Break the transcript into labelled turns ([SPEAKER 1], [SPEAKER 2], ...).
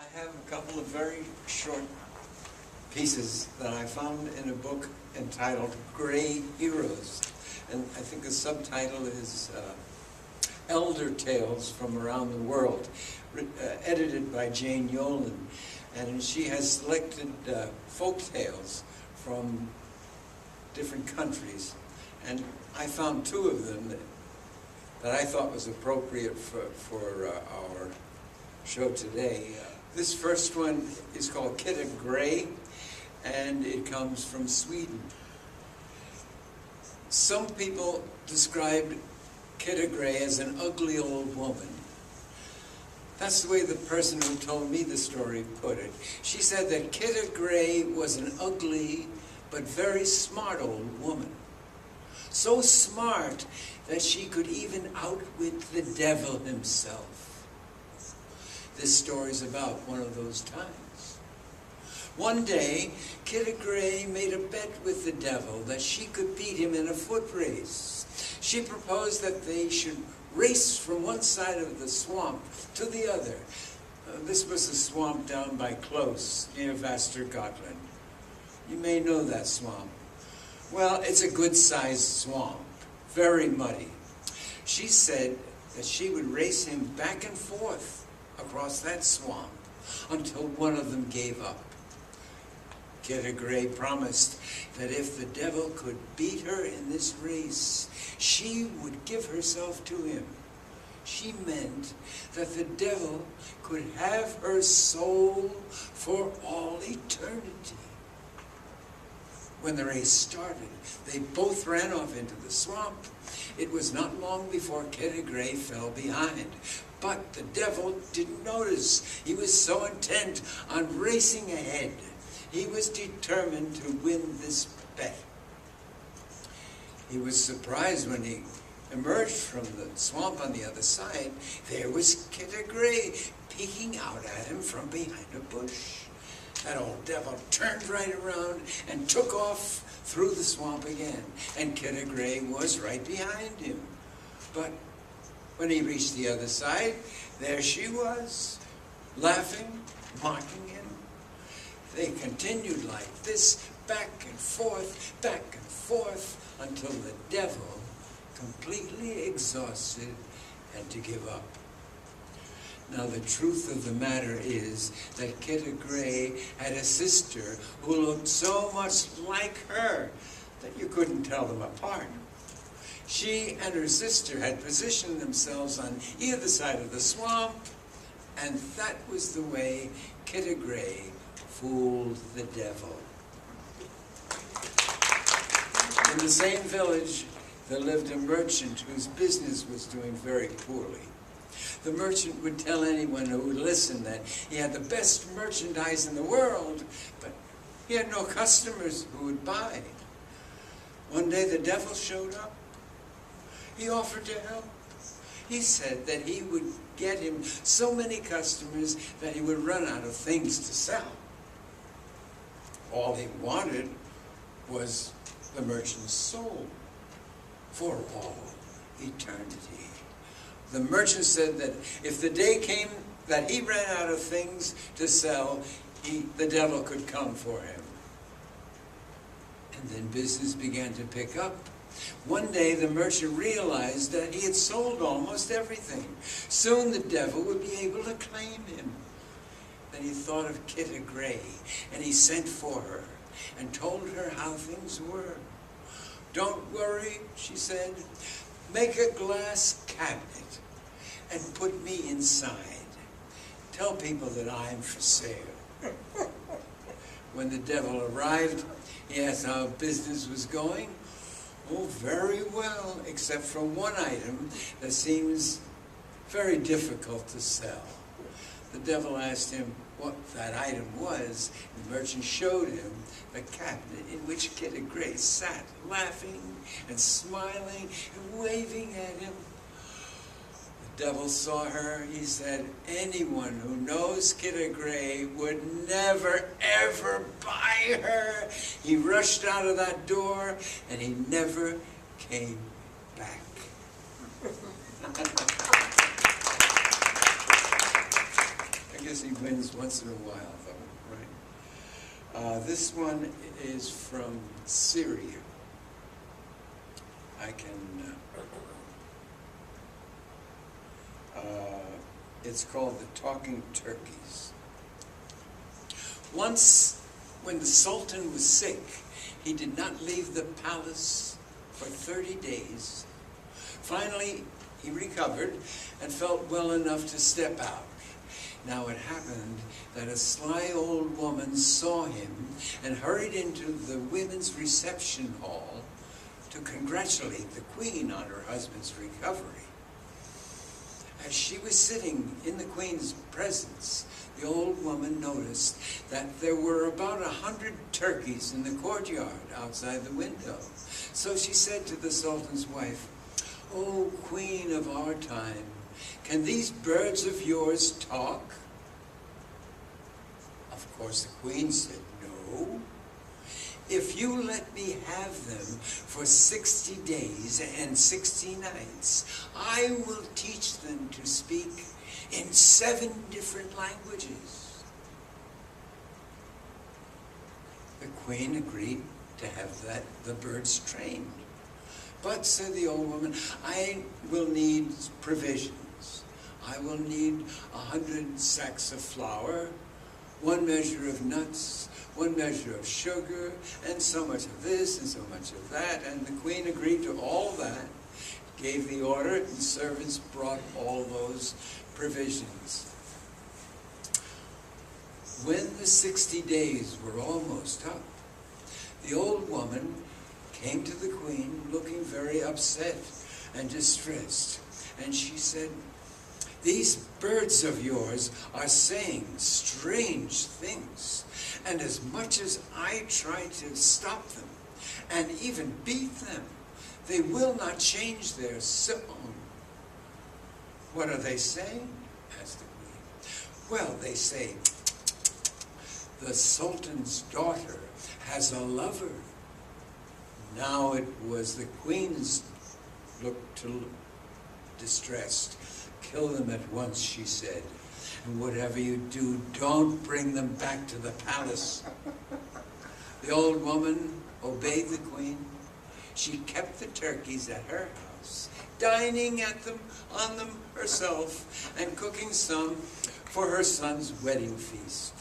[SPEAKER 1] I have a couple of very short pieces that I found in a book entitled Gray Heroes. And I think the subtitle is Elder Tales from Around the World, edited by Jane Yolen. And she has selected folk tales from different countries. And I found two of them that I thought was appropriate for our show today. This first one is called Kitta Gray, and it comes from Sweden. Some people described Kitta Gray as an ugly old woman. That's the way the person who told me the story put it. She said that Kitta Gray was an ugly but very smart old woman. So smart that she could even outwit the devil himself. This story's about one of those times. One day, Kitta Gray made a bet with the devil that she could beat him in a foot race. She proposed that they should race from one side of the swamp to the other. This was a swamp down by Close, near Västergötland. You may know that swamp. Well, it's a good-sized swamp, very muddy. She said that she would race him back and forth across that swamp until one of them gave up. Kitta Gray promised that if the devil could beat her in this race, she would give herself to him. She meant that the devil could have her soul for all eternity. When the race started, they both ran off into the swamp. It was not long before Kitta Gray fell behind. But the devil didn't notice. He was so intent on racing ahead. He was determined to win this bet. He was surprised when he emerged from the swamp on the other side. There was Kitta Gray peeking out at him from behind a bush. That old devil turned right around and took off through the swamp again. And Kitta Gray was right behind him. But when he reached the other side, there she was, laughing, mocking him. They continued like this, back and forth, until the devil, completely exhausted, had to give up. Now, the truth of the matter is that Kitta Gray had a sister who looked so much like her that you couldn't tell them apart. She and her sister had positioned themselves on either side of the swamp, and that was the way Kitta Gray fooled the devil. In the same village, there lived a merchant whose business was doing very poorly. The merchant would tell anyone who would listen that he had the best merchandise in the world, but he had no customers who would buy. One day the devil showed up. He offered to help. He said that he would get him so many customers that he would run out of things to sell. All he wanted was the merchant's soul for all eternity. The merchant said that if the day came that he ran out of things to sell, the devil could come for him. And then business began to pick up. One day the merchant realized that he had sold almost everything. Soon the devil would be able to claim him. Then he thought of Kitta Gray, and he sent for her and told her how things were. "Don't worry," she said. "Make a glass cabinet and put me inside. Tell people that I'm for sale." When the devil arrived, he asked how business was going. "Oh, very well, except for one item that seems very difficult to sell." The devil asked him what that item was. The merchant showed him the cabinet in which Kitta Gray sat, laughing and smiling and waving at him. The devil saw her. He said, "Anyone who knows Kitta Gray would never, ever buy her." He rushed out of that door, and he never came back. guess he wins once in a while, though, right? This one is from Syria. I can... it's called The Talking Turkeys. Once, when the Sultan was sick, he did not leave the palace for 30 days. Finally, he recovered and felt well enough to step out. Now it happened that a sly old woman saw him and hurried into the women's reception hall to congratulate the queen on her husband's recovery. As she was sitting in the queen's presence, the old woman noticed that there were about 100 turkeys in the courtyard outside the window. So she said to the Sultan's wife, "O queen of our time, can these birds of yours talk?" Of course, the queen said, "No. If you let me have them for 60 days and 60 nights, I will teach them to speak in 7 different languages." The queen agreed to have the birds trained. "But," said the old woman, "I will need provisions. I will need 100 sacks of flour, 1 measure of nuts, 1 measure of sugar, and so much of this and so much of that." And the queen agreed to all that, gave the order, and servants brought all those provisions. When the 60 days were almost up, the old woman came to the queen looking very upset and distressed. And she said, "These birds of yours are saying strange things, and as much as I try to stop them and even beat them, they will not change their song." "What are they saying?" asked the queen. "Well, they say, the Sultan's daughter has a lover." Now it was the queen's look to distressed. "Kill them at once," she said. "And whatever you do, don't bring them back to the palace." The old woman obeyed the queen. She kept the turkeys at her house, dining on them herself, and cooking some for her son's wedding feast.